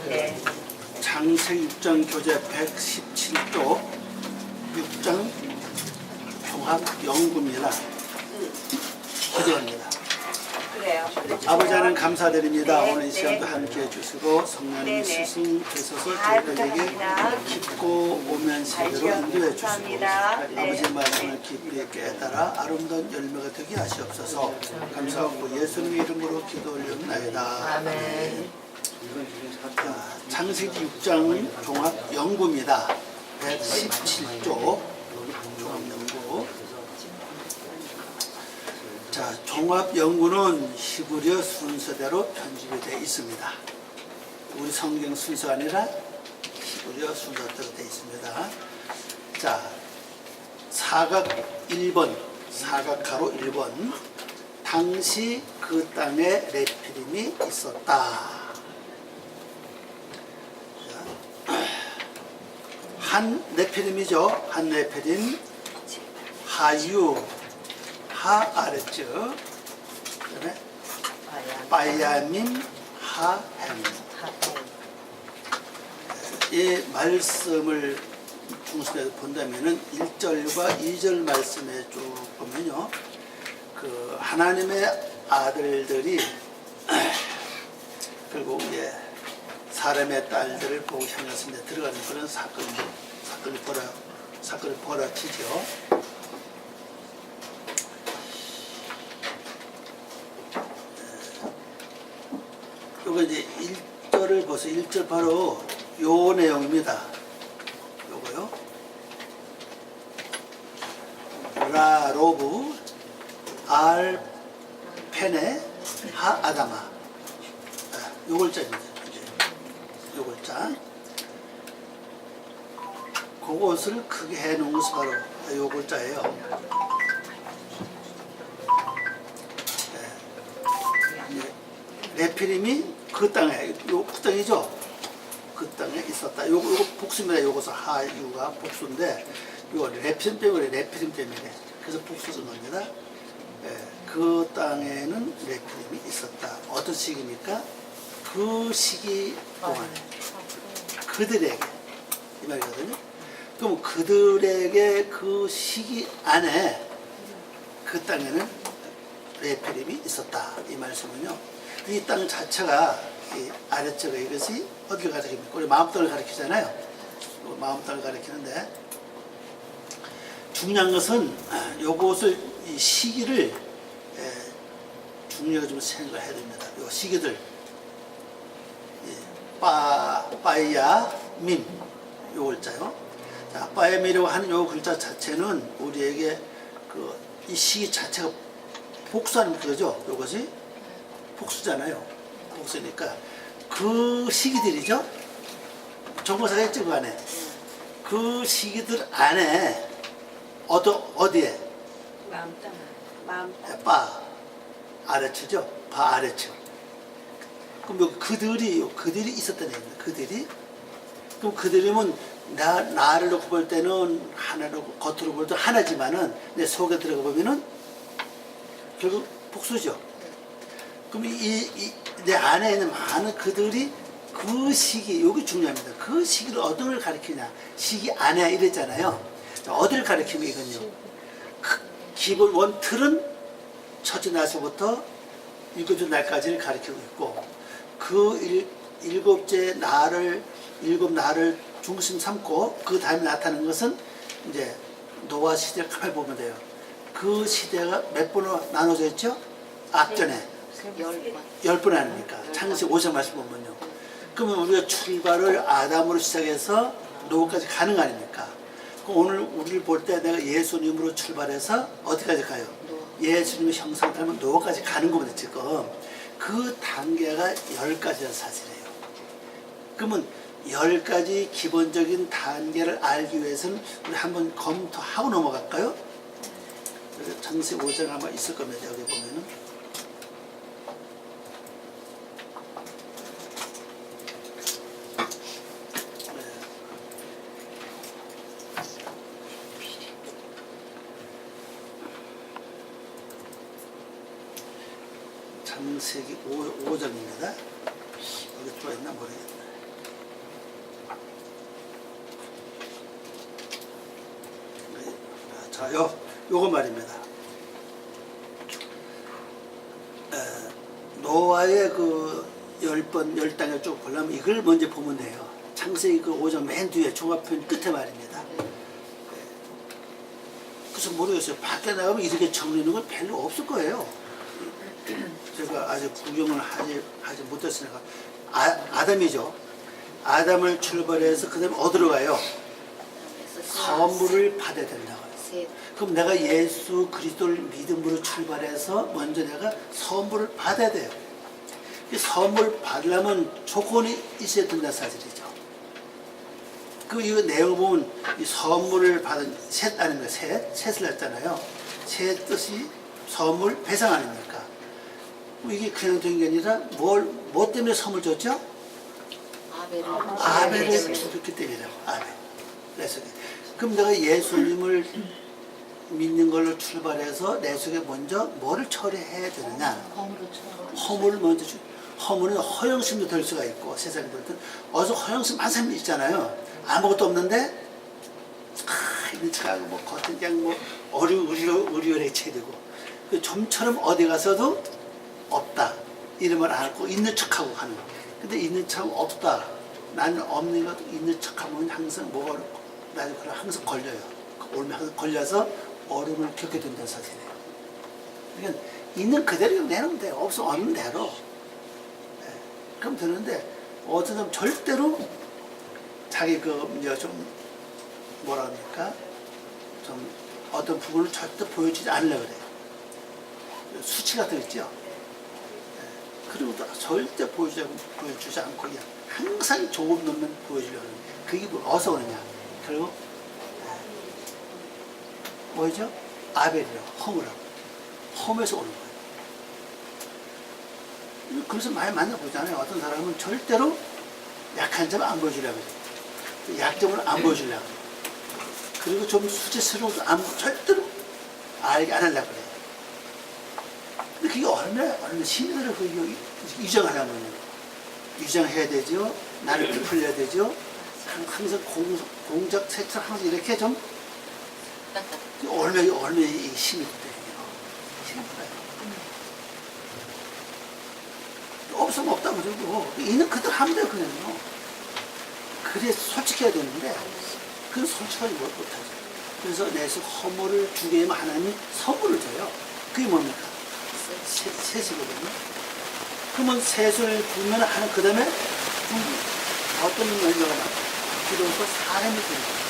네. 장세기 6장 교재 117쪽 6장 종합 연구입니다. 기도합니다. 그래요. 아버지 하나님 감사드립니다. 네, 오늘 이 시간도 네. 함께 해주시고 성령님 네, 네. 스승 되셔서 잘 저희들에게 부탁합니다. 깊고 오면 세계로 인도해 주시고 감사합니다. 네. 아버지의 말씀을 깊이 깨달아 아름다운 열매가 되게 하시옵소서. 감사하고 예수님의 이름으로 기도 올려옵나이다. 아멘. 장세기 6장 종합 연구입니다. 117쪽 종합 연구. 자, 종합 연구는 히브리어 순서대로 편집이 되어 있습니다. 우리 성경 순서가 아니라 히브리어 순서대로 되어 있습니다. 자, 사각 1번, 사각가로 1번. 당시 그 땅에 네피림이 있었다. 한 네피림이죠. 한 네피림, 하유, 하 아래쪽, 그다음에 바야민, 하햄. 이 말씀을 중심에서 본다면은 1절과 2절 말씀에 쭉 보면요, 그 하나님의 아들들이 결국 사람의 딸들을 보고 향해서 들어가는 그런 사건이 벌어지죠. 요거 이제 1절을 보세요. 1절 바로 요 내용입니다. 요거요. 라로브 알 페네 하 아다마. 요 글자입니다. 요 글자. 그것을 크게 해놓은 것이 바로 요 글자예요. 네피림이 그 땅에, 그 땅이죠? 그 땅에 있었다. 요거 복수입니다. 요것은 하유가 복수인데, 요 네피림 때문에, 네피림 때문에. 그래서 복수를 겁니다. 그 땅에는 네피림이 있었다. 어떤 시기입니까? 그 시기 동안에. 그들에게. 이 말이거든요. 그럼 그들에게 그 시기 안에 그 땅에는 네피림이 있었다. 이 말씀은요. 이 땅 자체가, 이 아래쪽에 이것이 어디를 가리킵니까? 우리 마음땅을 가리키잖아요. 마음 땅을 가리키는데, 중요한 것은 요것을, 이 시기를 중요하게 좀 생각을 해야 됩니다. 요 시기들. 빠야민, 요 글자요. 자, 빠야민이라고 하는 요 글자 자체는 우리에게 이 시기 자체가 복수하는 거죠. 요것이 복수잖아요. 복수니까 그 시기들이죠. 정보사가 있죠, 그 안에. 그 시기들 안에 어디에? 마음땅. 빠 아래치죠. 바 아래치. 그럼 그들이 있었다는 얘기입니다. 그들이. 그럼 그들이면 나를 놓고 볼 때는 하나로, 겉으로 볼 때 하나지만은 내 속에 들어가 보면은 결국 복수죠. 그럼 내 안에 있는 많은 그들이 그 시기, 여기 중요합니다. 그 시기를 어떤 걸 가리키냐. 시기 안에 이랬잖아요. 어디를 가리키면 이건요. 기본 원틀은 첫째 날서부터 일곱째 날까지를 가리키고 있고, 그 일곱 날을 중심 삼고, 그 다음에 나타나는 것은 이제 노아 시대를 가만히 보면 돼요. 그 시대가 몇 번으로 나눠져 있죠? 앞전에. 10번 아닙니까? 창세기 5장 말씀 보면요. 그러면 우리가 출발을 아담으로 시작해서 노아까지 가는 거 아닙니까? 그럼 오늘 우리를 볼 때 내가 예수님으로 출발해서 어디까지 가요? 예수님의 형상을 따르면 노아까지 가는 겁니다, 지금. 그 단계가 10가지라는 사실이에요. 그러면 10가지 기본적인 단계를 알기 위해서는 우리 한번 검토하고 넘어갈까요? 그래서 창세기 5장 아마 있을 겁니다, 여기 보면은. 창세기 5장입니다. 여기 들어있나 모르겠네. 자, 요거 말입니다. 노아의 그 10단을 쭉 보려면 이걸 먼저 보면 돼요. 창세기 그 5장 맨 뒤에 종합편 끝에 말입니다. 그래서 모르겠어요. 밖에 나가면 이렇게 정리하는 건 별로 없을 거예요. 제가 아직 구경을 하지 못했으니까. 아담이죠. 아담을 출발해서 그 다음에 어디로 가요? 선물을 받아야 된다고 해요. 그럼 내가 예수 그리스도를 믿음으로 출발해서 먼저 내가 선물을 받아야 돼요. 이 선물 받으려면 조건이 있어야 된다는 사실이죠. 이거 내용을 보면 이 선물을 받은 셋 아닙니까? 셋을 했잖아요. 셋 뜻이 선물 배상 아닙니까? 이게 그냥 된 게 아니라 뭐 때문에 선물 줬죠? 아벨을 죽였기 때문이라고. 아벨. 그래서 그럼 내가 예수님을 믿는 걸로 출발해서 내 속에 먼저 뭐를 처리해야 되느냐? 허물을 먼저 허물은 허영심도 될 수가 있고 세상에 들든 어서 허영심 많은 사람이 있잖아요. 아무것도 없는데 있는 척하고 뭐 겉은 그냥 뭐 의리의리해 되고 좀처럼 어디 가서도 없다 이런 말 안 하고 있는 척하고 가는 거. 근데 있는 척 없다 나는 없는 것 있는 척하면 항상 뭐가 나는 항상 걸려요. 얼마 항상 걸려서 어려움을 겪게 된다는 사실이에요. 그러니까 있는 그대로 내놓으면 돼요. 없으면 없는 대로. 그럼 되는데 어떤 사람 절대로 자기 이제 좀 뭐라 합니까? 좀 어떤 부분을 절대 보여주지 않으려고 그래요. 수치 같은 거 있죠? 그리고 또 절대 보여주지 않고 그냥 항상 조금 넘는 보여주려고 하는 그게 어디서 오느냐? 결국 뭐죠? 아벨이라고 허물하고 험에서 오는 거예요. 그래서 많이 만나보잖아요. 어떤 사람은 절대로 약한 점 안 보여주려고 해요. 약점을 안 보여주려고 해요. 그리고 좀 수치스러운 것도 절대로 알게 안 하려고 그래요. 근데 그게 얼마나 힘들어, 그 유정하려면. 유정해야 되죠. 나를 베풀려야 되죠. 항상 공작, 세척 항상 이렇게 좀 얼마나 힘이 되거든요. 힘들어요. 없으면 없다고 그러고 있는 그대로 하면 돼요. 그냥요. 그래 솔직해야 되는데 그건 솔직하지 못하죠. 그래서 내서 허물을 주게 되면 하나님이 선물을 줘요. 그게 뭡니까? 셋이거든요. 그러면 셋을 주면 하는 그 다음에 어떤 연료가 나와요? 비로소 사람이 되는 거예요.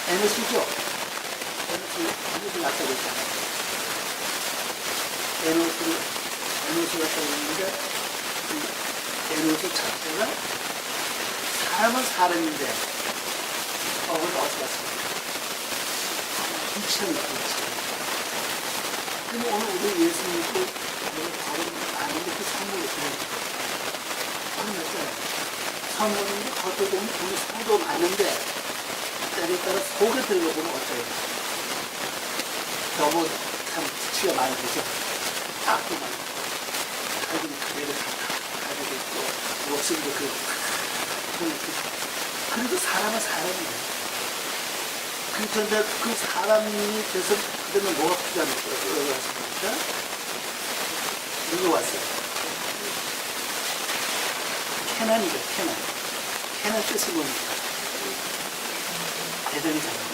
에너지죠? 에너지 갖다 줬잖아요. 에너지 갖다 줬는데 에너지 자체가 사람은 사람인데 어디 갔습니까? 불치는 불치. 근데 오늘 우리 예수 믿고 법은 아닌데 그 선물이 있어요. 선물인데 겉으로 보면 우리 수도 많은데 때에 따라 속에 들어보면 어때요? 너무 참 수치가 많이 되죠? 작고 많이 가족이 그대로 가족이 있고 무엇인데 그래도 사람은 사람이에요. 그런데 그 사람이 돼서 그러면 뭐가 필요합니까? 여기 왔습니까? 누가 왔어요? 캐난이죠, 캐난. 캐난 뜻이 뭡니까? 대장이잖아요.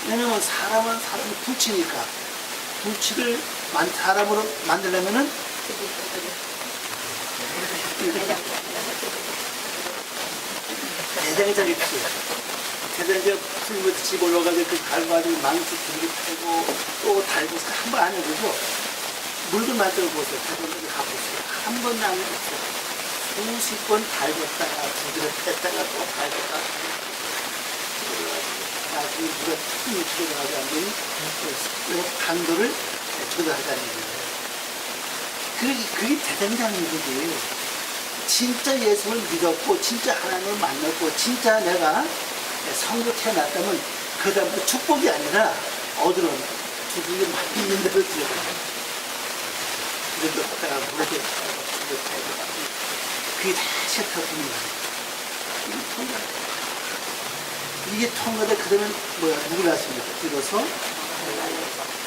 왜냐면 사람은 사람이 불치니까 불치를 사람으로 만들려면은 대장이 필요해요. 대장이 풀부터 집 올라가서 그 갈가지고 망치 두개 패고 또 달고 한 번 안 해보죠. 물건 만들어 보세요. 대장이 가보세요. 한 번도 안 해봤어요. 수십 번 달궜다가 두드려 뺐다가 또 달궜다가 나중에 누가 힘이 들어가지 않으면 강도를 조절하자는 거예요. 그게 대장이라는 거지. 진짜 예수를 믿었고 진짜 하나님을 만났고 진짜 내가 성도 태어났다면 그 다음부터 축복이 아니라 어디로 죽음이 맞는 대로 들어가요. 그래도 갔다가 물에 그게 다 세탁하는 거예요. 이건 통과해요. 이게 통과돼 그러면 뭐야 누굴 낳습니까? 비로소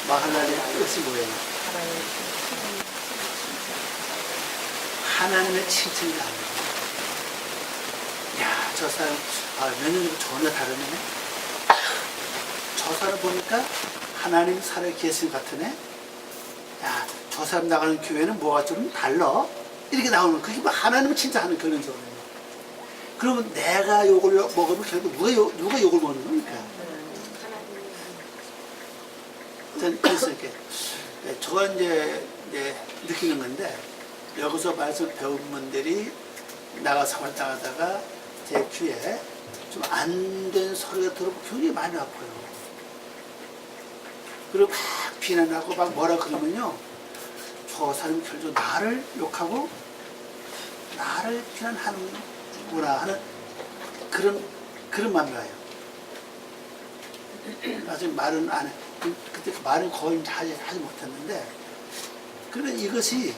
마할랄의 뜻이 뭐예요? 하나님의 칭찬이 아니에요. 야, 저 사람 몇 년 전에 전혀 다르네. 저 사람 보니까 하나님 살아 계신 것 같으네. 야, 저 사람 나가는 교회는 뭐가 좀 달라. 이렇게 나오는 그게 뭐 하나님을 칭찬하는 그런 소리예요. 그러면 내가 욕을 먹으면 결국 누가 욕을 먹는 겁니까? 저는 그래서 이렇게 저가 이제 느끼는 건데 여기서 말씀 배운 분들이 나가서 활동하다가 제 귀에 좀 안 된 소리가 들어오면 굉장히 많이 아파요. 그리고 막 비난하고 막 뭐라 그러면요, 저 사람이 결국 나를 욕하고 나를 비난하는구나 하는 그런 마음이 와요. 아직 말은 안 해. 그때 말은 거의 하지 못했는데, 그러면 이것이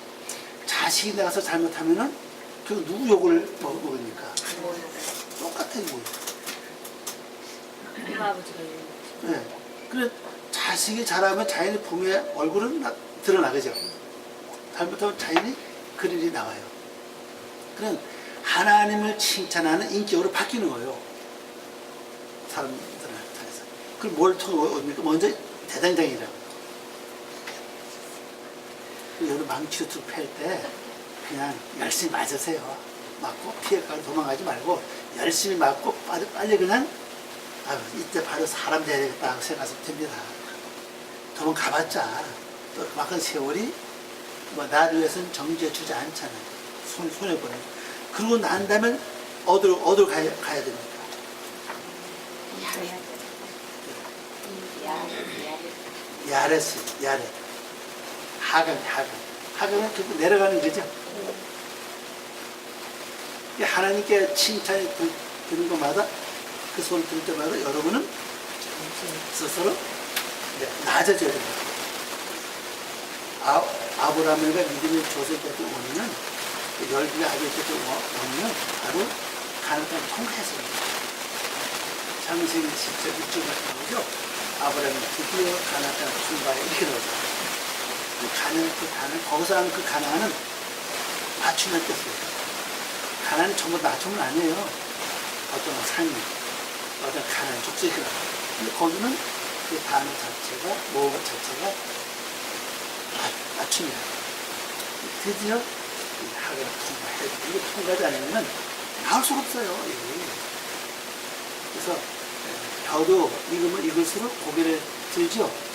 자식이 나가서 잘못하면은 그 누구 욕을 먹으니까 똑같아요. 아버지가 네. 그래 자식이 잘하면 자연히 부모의 얼굴은 드러나, 그죠? 잘못하면 자연히 그런 일이 나와요. 그럼 하나님을 칭찬하는 인격으로 바뀌는 거예요. 사람들을 통해서. 그럼 뭘 통해 옵니까? 먼저 대장장이라고. 여러 망치로 팰 때 그냥 열심히 맞으세요. 맞고 피해가고 도망가지 말고 열심히 맞고 빨리 그냥 이때 바로 사람 돼야 되겠다 생각하시면 됩니다. 도망가봤자 또 그만큼 세월이 뭐 나를 위해서는 정지해 주지 않잖아요. 손해보내고. 그러고 난 다음에 어디로 가야 됩니까? 야레스, 야레. 하강은 결국 내려가는 거죠. 하나님께 칭찬이 드는 것마다 그 소리 들을 때마다 여러분은 스스로 낮아져야 됩니다. 아브라함과 믿음의 조셉까지 오면 열기가 아비까지 오면 바로 가나안 땅을 통과했습니다. 창세기 10절 6절 같은 거죠. 아브라함이 드디어 가나안 땅을 출발해 이렇게 나오죠. 거기서 하는 그 가나안은 맞춤을 뜻이에요. 가나안이 전부 맞춤은 아니에요. 어떤 삶이, 어떤 가나안 족속이 나와요. 근데 거기는 그 단어 자체가, 모음 자체가 맞춤이에요. 드디어 하루가 통과해야 돼. 이게 통과하지 않으면 나올 수가 없어요. 그래서 벼도 익으면 익을수록 고개를 들죠.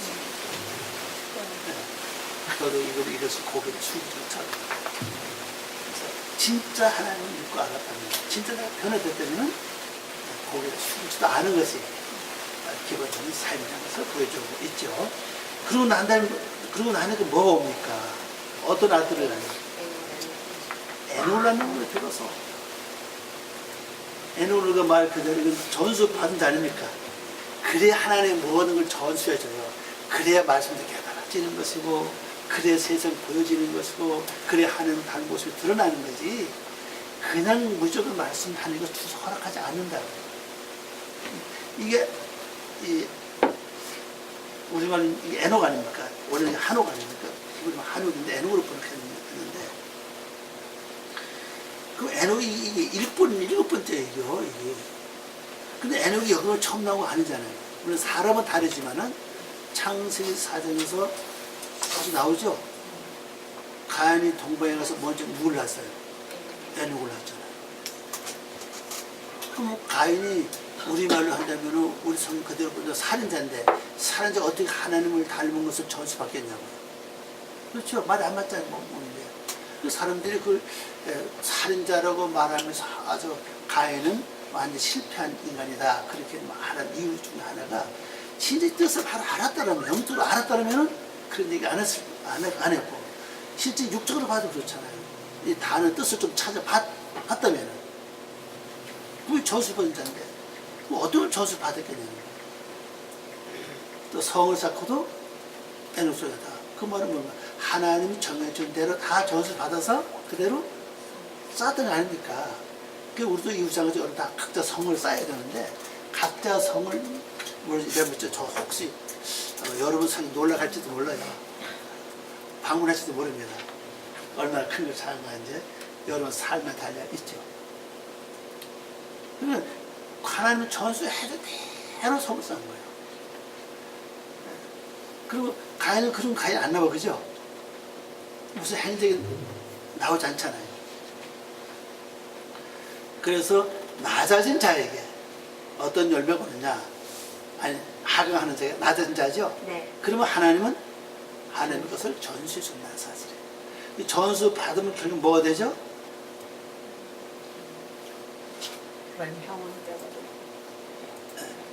저도 이것을 고개를 숙이죠. 그래서 진짜 하나님을 믿고 알았다면, 진짜 내가 변화됐다면 고개를 숙이지도 않은 것이 기본적인 삶이라는 것을 보여주고 있죠. 그러고 나니까 뭐가 옵니까? 어떤 아들을 낳아요? 에노라는 걸 들어서. 에노르가 말 그대로 이건 전수 받은 자 아닙니까? 그래야 하나님의 모든 걸 전수해줘요. 그래야 말씀도 깨달아지는 것이고, 그래야 세상 보여지는 것이고, 그래야 하나님 다른 모습이 드러나는 거지. 그냥 무조건 말씀하는 거 주소 허락하지 않는다고. 이게 우리말은 에녹 아닙니까? 원래는 한옥 아닙니까? 이건 한옥인데 에녹으로 번역했는데, 그 에녹이 이게 7번째예요, 이게. 근데 에녹이 여기서 처음 나온 거 아니잖아요. 물론 사람은 다르지만은 창세기 4장에서 자주 나오죠. 가인이 동방에 가서 먼저 누굴 낳았어요? 에녹을 낳았잖아요. 그럼 가인이 우리말로 한다면 우리 성 그대로 보면 살인자인데, 살인자가 어떻게 하나님을 닮은 것을 전수받겠냐고요. 그렇죠. 말이 안 맞잖아요. 그 사람들이 그걸 살인자라고 말하면서 아주 가인은 완전 실패한 인간이다. 그렇게 말한 이유 중에 하나가 진짜 뜻을 바로 알았다라면, 영적으로 알았다라면 그런 얘기 안 했고, 실제 육적으로 봐도 그렇잖아요. 이 단어 뜻을 좀 찾아봤다면, 그게 전수받은 자인데, 어떤 전수 받았겠냐는 거예요. 또 성을 쌓고도 에녹소리다. 그 말은 뭔가 하나님이 정해준 대로 다 전수 받아서 그대로 쌓았던 거 아닙니까? 그 우리도 이웃장을 다 각자 성을 쌓아야 되는데, 각자 성을 내묻죠. 저 혹시 여러분 성이 놀라갈지도 몰라요. 방문할지도 모릅니다. 얼마나 큰 걸 사는 건지 여러분 삶에 달려 있죠. 그러면 하나님은 전수해도 대로 성을 쌓은 거예요. 그리고 가인은 그런 가인 안 나와, 그죠? 무슨 행적이 나오지 않잖아요. 그래서 낮아진 자에게 어떤 열매가 오느냐? 아니, 하강하는 자가 낮아진 자죠? 네. 그러면 하나님은 하나님의 것을 전수해 준다는 사실이에요. 이 전수 받으면 결국 뭐가 되죠?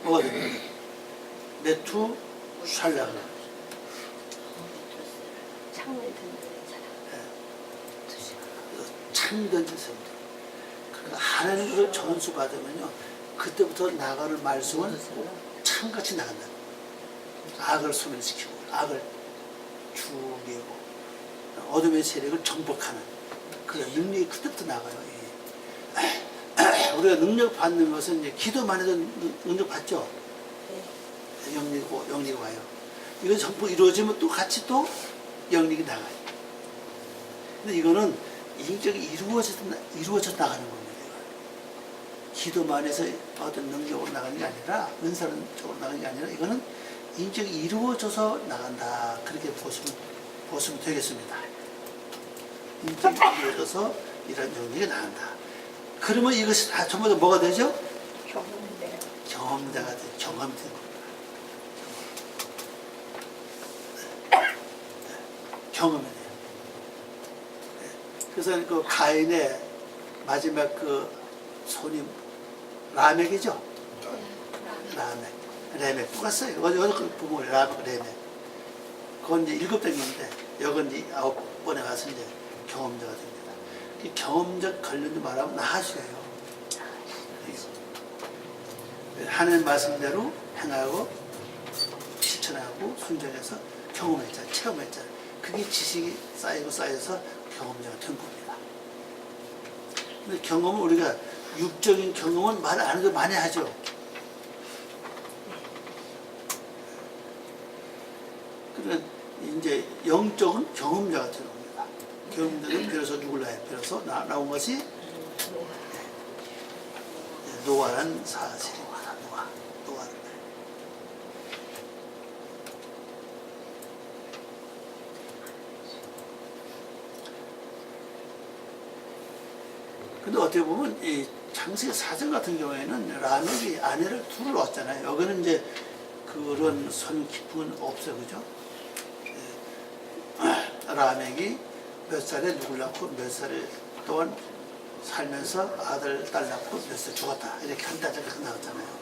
뭐가 됩니까? 메투 샬라. 참된 자세입니다. 그러니까 하나님을 전수 받으면요, 그때부터 나가는 말씀은 참같이 나간다. 악을 소멸시키고 악을 죽이고 어둠의 세력을 정복하는 그런 능력이 그때부터 나가요. 우리가 능력 받는 것은 이제 기도만 해도 능력 받죠. 영리가 와요. 이건 전부 이루어지면 또 같이 또 영리가 나가요. 근데 이거는 인격이 이루어져 나가는 겁니다. 기도만 해서 어떤 능력으로 나가는 게 아니라, 은사는 쪽으로 나가는 게 아니라, 이거는 인격이 이루어져서 나간다. 그렇게 보시면 되겠습니다. 인격이 이루어져서 이런 영역이 나간다. 그러면 이것이 다 전부 다 뭐가 되죠? 경험자가 돼. 경험이 되는 겁니다. 경험이 돼요. 그래서 그 가인의 마지막 그 손이 라멕이죠? 라멕. 뽑았어요. 어디 그 부모가 라멕. 그건 이제 7단계인데, 여건 이제 9번에 가서 이제 경험자가 됩니다. 이 경험적 관련도 말하면 나아져요. 하나님 말씀대로 행하고, 실천하고, 순종해서 경험했잖아요. 체험했잖아요. 그게 지식이 쌓여서 경험자가 된 겁니다. 근데 경험은 우리가 육적인 경험은 말 안 해도 많이 하죠. 그러니까 이제 영적은 경험자가 되는 겁니다. 경험자는 비로소 누굴 나요? 비로소 나온 것이 노아란 사실입니다. 노아는. 근데 어떻게 보면 이 창세기 4장 같은 경우에는 라멕이 아내를 둘을 얻잖아요. 여기는 이제 그런 선 깊은 건 없어요. 그죠? 라멕이 몇 살에 누굴 낳고 몇 살 동안 살면서 아들, 딸 낳고 몇 살 죽었다. 이렇게 한 달짜리 나왔잖아요.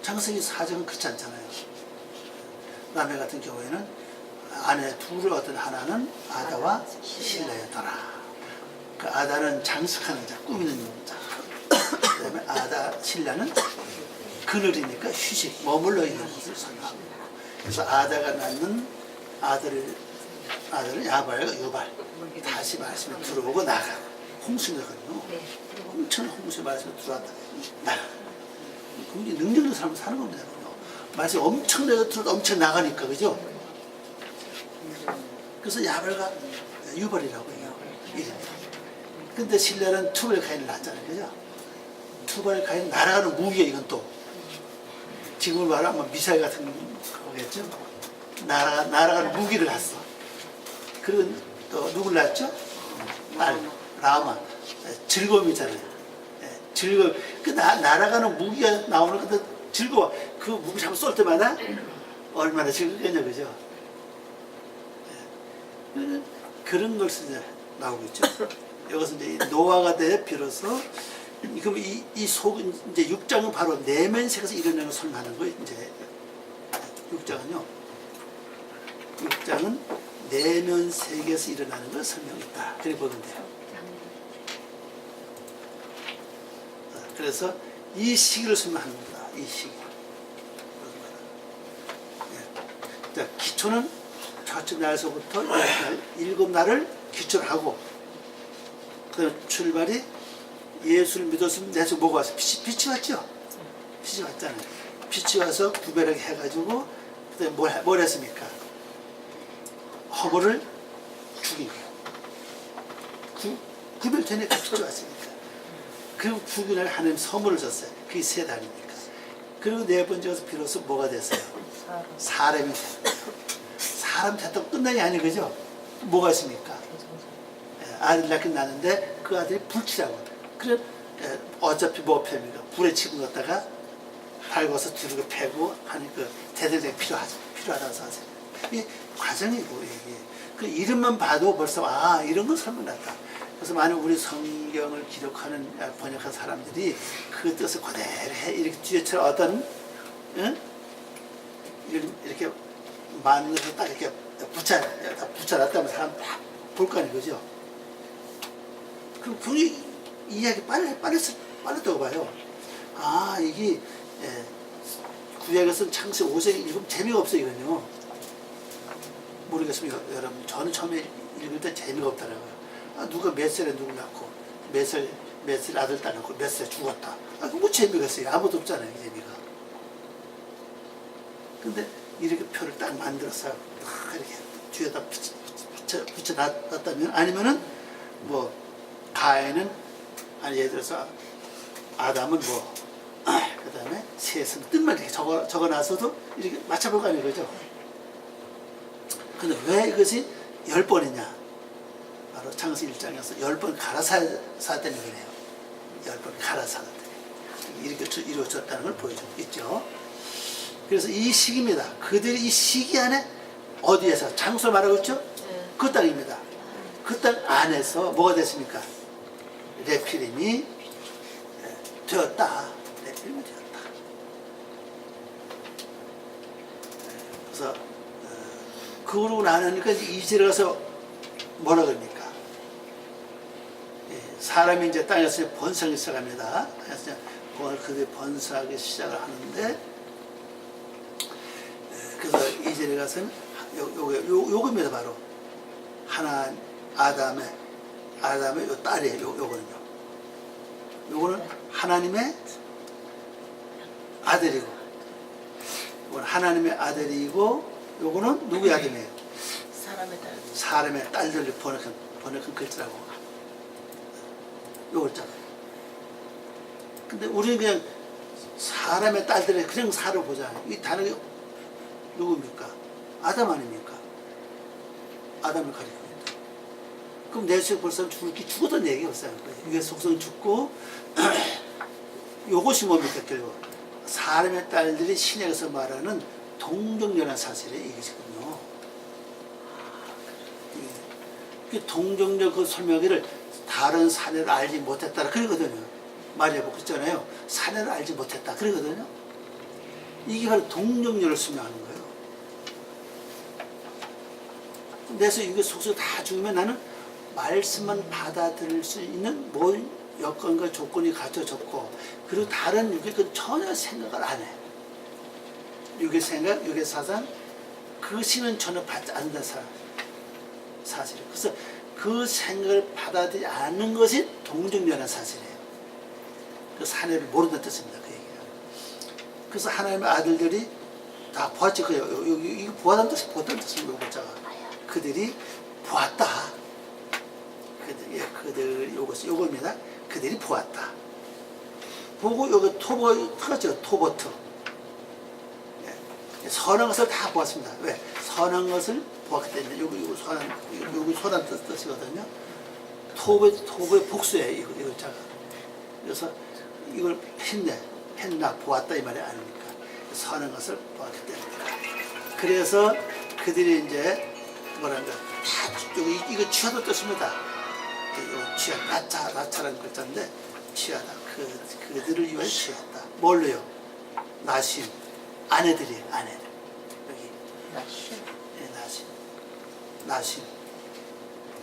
창세기 4장은 그렇지 않잖아요. 라멕 같은 경우에는 아내 둘을 얻은 하나는 아다와 실레였더라. 그 아다는 장식하는 자, 꾸미는 자. 그 다음에 아다, 신라는 그늘이니까 휴식, 머물러 있는 것을 설명합니다. 그래서 아다가 낳는 아들을 야발과 유발, 다시 말씀에 들어오고 나가고, 홍수거든요. 엄청 홍수의 말씀에 들어왔다. 나가고. 굉장히 능력 있는 사람은 사는 겁니다. 말씀이 엄청 내가 들어도 엄청 나가니까, 그죠? 그래서 야발과 유발이라고 해요. 이름이. 근데 신라는 투발 가인을 낳았잖아요. 그죠? 투발 가인 날아가는 무기예요, 이건 또. 지금을 말하면 미사일 같은 거겠죠? 날아가는 무기를 낳았어. 그리고 또 누굴 낳았죠? 딸, 라마. 즐거움이잖아요. 즐거움. 그 날아가는 무기가 나오는 것도 즐거워. 그 무기 잡고 쏠 때마다 얼마나 즐겁겠냐, 그죠? 그런 것이 이제 나오겠죠. 여기서 이제 노아가 돼 비로소, 그럼 이 속은 이제 6장은 바로 내면색에서 일어나는 걸 설명하는 거예요. 이제 6장은요. 6장은 내면 세계에서 일어나는 걸 설명했다. 그렇게 보면 돼요. 그래서 이 시기를 설명하는 겁니다. 이 시기. 자, 기초는 첫째 날서부터 7날을 기초를 하고, 그 출발이 예수를 믿었으면 내 속에 뭐가 왔어? 빛이 왔죠? 빛이 왔잖아요. 빛이 와서 구별하게 해가지고 그다음에 뭘 했습니까? 허물을 죽이고 구별되니까 빛이 왔으니까 그 구별을 하나님 선물을 줬어요. 그게 세 달이니까. 그리고 네 번째가 비로소 뭐가 됐어요? 사람이 됐어요. 사람 됐다고 끝나는 게 아니 그죠? 뭐가 있습니까? 아들 낳긴 낳는데 그 아들이 불치라고. 그래 어차피 뭐 팹니까? 불에 집어넣었다가 달궈서 뒤로 패고 하는 그 대대적이 필요하다고 생각해요. 이 과정이고 이게 그 이름만 봐도 벌써 아 이런 건 설명났다. 그래서 많은 우리 성경을 기록하는 번역한 사람들이 그 뜻을 그대로 해 이렇게 뒤에처럼 어떤 응? 이렇게 만들어서 딱 이렇게 붙여놨다면 사람 딱 볼 거 아니에요, 그죠? 그럼 그이 이야기 빨랐다고 봐요. 아 이게 구약에서는 창세기 5장 읽으면 재미가 없어요, 이건요. 모르겠습니다, 여러분. 저는 처음에 읽을 때 재미가 없더라고요. 아, 누가 몇 살에 누구 낳고 몇 살 아들 딸 낳고 몇 살에 죽었다. 아, 뭐 재미가 있어요. 아무도 없잖아요, 그 재미가. 근데 이렇게 표를 딱 만들어서 딱 이렇게 뒤에다 붙여놨다면 아니면은 뭐 가인은 아니 예를 들어서 아담은 뭐 그다음에 셋은 뜻만 이렇게 적어놨어도 이렇게 맞춰볼 거 아니에요, 그죠? 근데 왜 이것이 10번이냐? 바로 창세기 1장에서 10번 갈아사야 되는 거네요. 10번 갈아사야 되네. 이렇게 이루어졌다는 걸 보여주고 있죠. 그래서 이 시기입니다. 그들이 이 시기 안에 어디에서 장소를 말하고 있죠? 그 땅입니다. 그 땅 안에서 뭐가 됐습니까? 레피림이 되었다. 레피림이 되었다. 그래서 그러고 나니까 이제 가서 뭐라 그럽니까? 사람이 이제 땅에서 번성이 시작합니다. 그래서 그들이 번성하기 시작을 하는데 그래서 이제 가서는 요겁니다. 바로 아담의 요 딸이에요. 요거는요. 요거는 하나님의 아들이고, 요거는 하나님의 아들이고, 요거는 누구의 아들이에요? 사람의 딸들을 번역한 글자라고. 요 글자가. 근데 우리는 그냥 사람의 딸들의 그냥 살을 보자. 이 단어가 누굽니까? 아담 아닙니까? 아담을 가리킵니다. 그럼 내 속에 벌써 죽었던 얘기가 없어요. 이게 속성 죽고 요것이 뭡니까? 결국 사람의 딸들이 신약에서 말하는 동정녀라는 사실이 이것이군요. 그 동정녀 그 설명을 다른 사례를 알지 못했다 그러거든요. 말해보고 그랬잖아요. 사례를 알지 못했다 그러거든요. 이게 바로 동정녀를 설명하는 거예요. 그래서 이거 속에서 다 죽으면 나는 말씀만 받아들일 수 있는 모든 여건과 조건이 갖춰졌고, 그리고 다른 육의 그 전혀 생각을 안 해. 육의 생각, 육의 사상, 그 신은 전혀 받지 않는다 사실이에요. 그래서 그 생각을 받아들이지 않는 것이 동정녀라는 사실이에요. 그 사내를 모른다는 뜻입니다. 그 얘기가. 그래서 하나님의 아들들이 다 보았지. 이거 보았다는 뜻이 보았다는 뜻이에요. 요거자가. 그들이 보았다. 요겁니다. 그들이 보았다. 보고 여기 터졌죠. 토버트. 선한 것을 다 보았습니다. 왜? 선한 것을 보았기 때문에 요거 선한 뜻이거든요. 토브의 복수예요. 이거 자가. 그래서 이걸 했나 보았다 이 말이 아닙니까? 선한 것을 보았기 때문에. 그래서 그들이 이제 뭐랄까 다 이거 취하다 뜻입니다. 이거 취하다 나차라는 글자인데 취하다 그들을 위해 취했다. 뭘로요? 나심 아내들 여기 나심 나심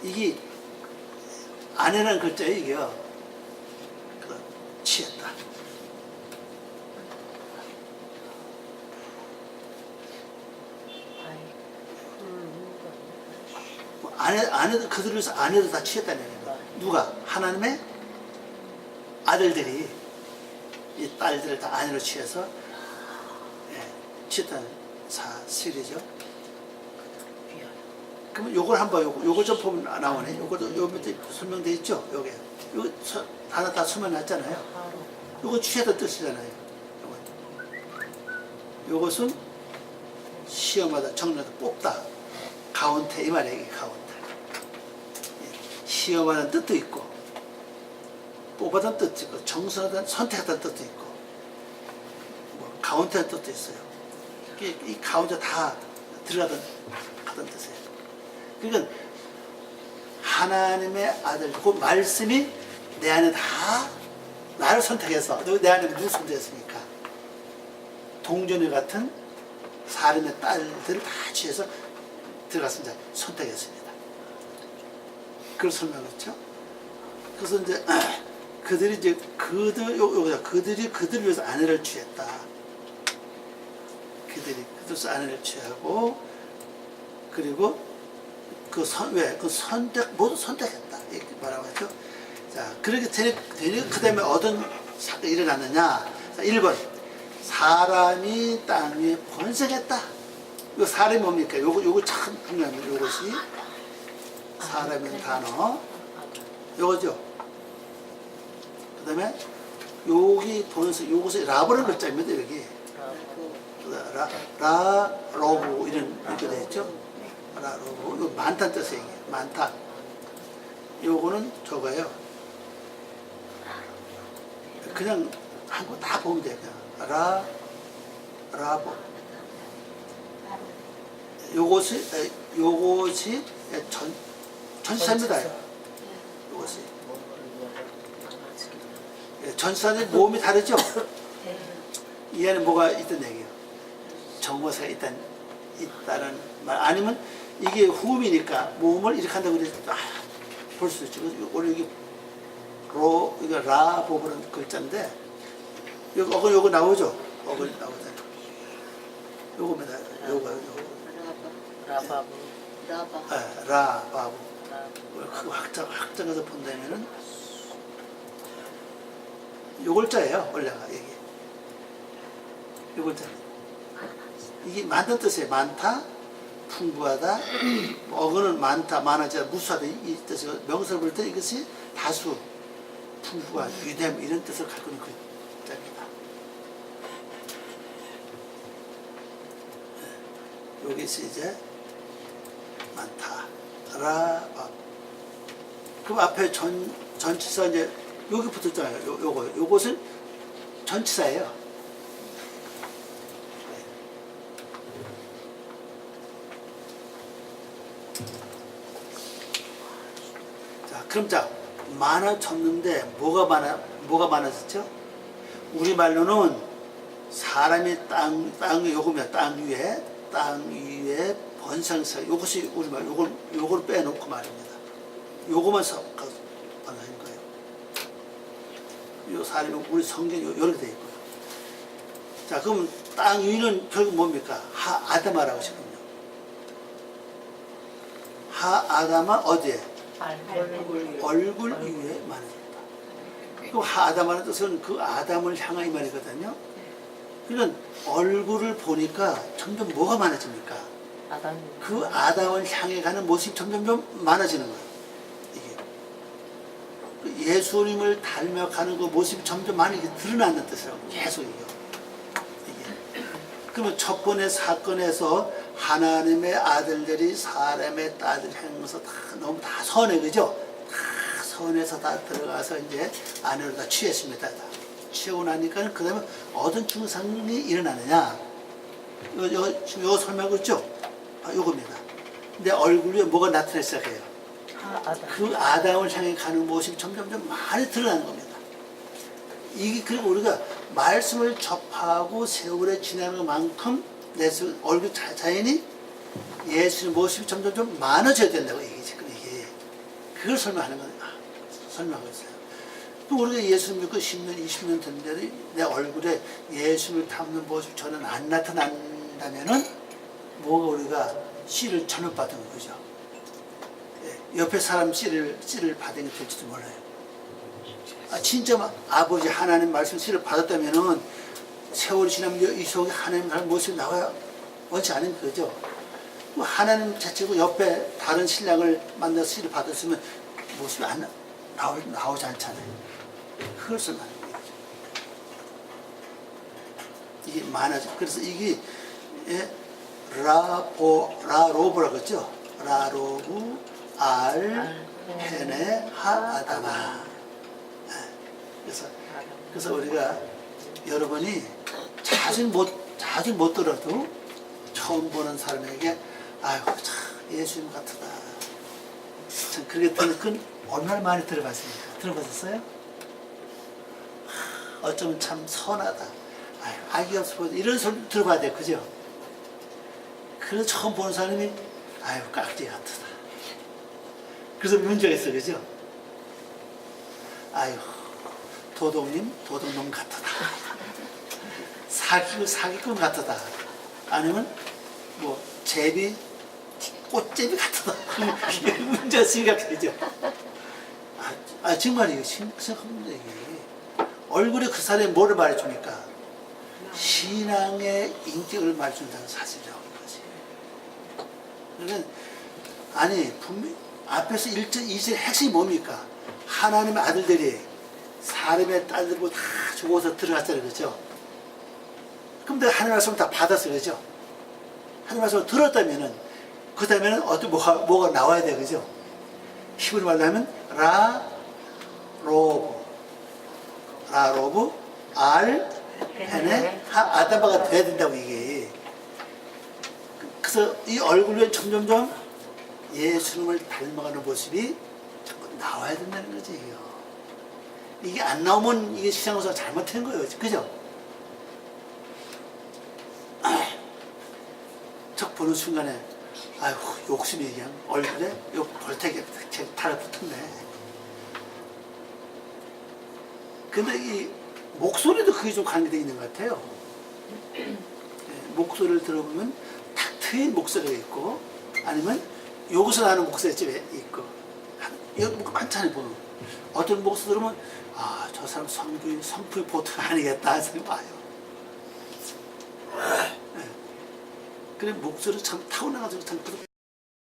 이게 아내라는 글자예요. 이게요. 취했다. 아내들 그들을 위해서 아내도 다 취했다는 얘기예요. 누가? 하나님의 아들들이 이 딸들을 다 아내로 취해서 취했다는 사실이죠. 그러면 요걸 한번 요걸 좀 보면 나오네. 요것도 요 밑에 설명돼 있죠. 요게 요 하나 다 설명났잖아요. 요거 취했다 뜻이잖아요. 요것은 시험하다, 정리하다, 뽑다, 가운데 이 말이에요. 이게 가운데. 시험하는 뜻도 있고, 뽑아다는 뜻도 있고, 정선하다는 선택하다는 뜻도 있고, 뭐 가운데는 뜻도 있어요. 이 가운데 다 들어가던 뜻이에요. 그러니까 하나님의 아들, 그 말씀이 내 안에 다 나를 선택해서, 내 안에 누구 선택했습니까? 동전이 같은 사람의 딸들을 다 취해서 들어갔습니다. 선택했습니다. 그걸 설명했죠. 그래서 이제 그들이 이제 그들이 그들을 위해서 아내를 취했다. 그들이 그들서 아내를 취하고 그리고 그 선택 모두 선택했다 이렇게 말하고 있죠. 자 그렇게 되니 그 다음에 어떤 사건이 일어났느냐. 자, 1번 사람이 땅 위에 번성했다. 이 사람이 뭡니까? 요거 참 중요합니다. 요것이 사람의 단어 요거죠. 그 다음에 여기 번성 요것이 라보라는 글자입니다. 여기 라로브 이렇게 되어 있죠. 라로브 이거 많다는 뜻이에요. 많다. 요거는 저거예요. 그냥 한국 다 보면 돼요. 라보 요것이 전치사입니다. 요것이 전치사는 모음이 다르죠. 이 안에 뭐가 있던 얘기예요. 정어사가 있다는 말. 아니면 이게 후음이니까 모음을 이렇게 한다고 그래서 볼 수 있죠. 오늘 여기 이거 라보라는 글자인데 요거 나오죠. 요거 나오잖아요. 요겁니다. 요거. 라바부. 라바부. 그 확장해서 본다면은 요 글자예요. 원래가 이게. 요 글자. 이게 많다는 뜻이에요. 많다, 풍부하다, 어근은 많다, 많아지다, 무수하다 이 뜻이고 명사를 볼 때 이것이 다수, 풍부한, 유됨 이런 뜻을 갖고 있는 글자입니다. 여기서 이제 많다, 라바. 그럼 앞에 전치사 이제 여기 붙었잖아요. 요것은 전치사예요. 그럼 자 많아졌는데 뭐가 많아졌죠? 우리 말로는 사람이 땅 위에 번성사 요것이 우리 말 요걸 빼놓고 말입니다. 요것만 번성인 거예요. 요 사람이 우리 성경이 이렇게 돼 있고요. 자 그럼 땅 위는 결국 뭡니까? 아담아라고 하시거든요. 아담아 어디에? 얼굴 위에 많아졌다. 그 아담하는 뜻은 그 아담을 향한 이 말이거든요. 그러니까 얼굴을 보니까 점점 뭐가 많아집니까? 그 아담을 향해 가는 모습이 점점 많아지는 거예요. 이게 예수님을 닮아가는 그 모습이 점점 많이 드러나는 뜻이라고 계속이요. 그러면 첫 번째 사건에서 하나님의 아들들이 사람의 딸을 향해서 너무 다 선해, 그죠? 다 선해서 다 들어가서 이제 아내로 다 취했습니다. 취하고 나니까 그 다음에 어떤 증상이 일어나느냐. 이거 설명하고 있죠? 이겁니다. 내 얼굴 위에 뭐가 나타나기 시작해요. 그 아담을 향해 가는 모습이 점점 많이 드러나는 겁니다. 이게 그리고 우리가 말씀을 접하고 세월에 지나는 만큼 내 얼굴 자연이 예수의 모습이 점점 많아져야 된다고 얘기지. 이게 그걸 설명하는 거예요. 설명하고 있어요. 또 우리가 예수 믿고 10년, 20년 됐는데 내 얼굴에 예수를 담는 모습이 저는 안 나타난다면은 뭐가 우리가 씨를 잘못 받은 거죠. 옆에 사람 씨를 받은 게 될지도 몰라요. 진짜 아버지 하나님 말씀 씨를 받았다면은 세월이 지나면 이 속에 하나님 닮은 모습이 나와야 원치 않은 거죠. 하나님 자체고 옆에 다른 신랑을 만나서 씨를 받았으면 모습이 나오지 않잖아요. 그것을 말하는 거죠. 이게 많아져. 그래서 이게 라로브라고 했죠. 라로브 페네 하아다마. 그래서 우리가 여러분이 자주 못 들어도 처음 보는 사람에게 아이고 참 예수님 같다. 참 그렇게 들은 건 얼마나 많이 들어봤습니까? 들어보셨어요? 어쩌면 참 선하다. 아이고 악이 없어 보이다. 이런 소리 들어봐야 돼, 그죠? 그래서 처음 보는 사람이 아이고 깍지 같다. 그래서 문제가 있어, 그죠? 아이고 도둑님 도둑놈 같다. 사기꾼 같다. 아니면 뭐 제비 꽃제비 같다. 문제가 심각해져. 정말이에요. 심각한 문제 이게. 얼굴에 그 사람이 뭐를 말해주니까 신앙의 인격을 말해준다는 사실이라고 하는 거지. 그러니까 아니 분명히 앞에서 1절 2절 핵심이 뭡니까? 하나님의 아들들이 사람의 딸들고 다 죽어서 들어갔잖아요, 그렇죠? 그럼 내가 하나님 말씀을 다 받았어요, 그렇죠? 하나님 말씀을 들었다면은 그 다음에는 어떤 뭐가 나와야 돼, 그죠? 히브리 말로 하면 라로브 페네 아담바가 돼야 된다고 이게. 그래서 이 얼굴에 점점점 예수님을 닮아가는 모습이 자꾸 나와야 된다는 거지, 이게요. 이게 안 나오면 이게 신앙생활 잘못된 거예요, 그죠? 척 보는 순간에 아이고 욕심이 그냥 얼굴에 볼테게 달라붙었네. 근데 이 목소리도 그게 좀 관계되어 있는 것 같아요. 목소리를 들어보면 탁 트인 목소리가 있고 아니면 여기서 나는 목소리가 있고 여기 많잖아요, 보면. 어떤 목소리 들으면 아, 저 사람 성품이 보통 아니겠다 생각이 와요. 그래 목소리 참 타고나가지고 참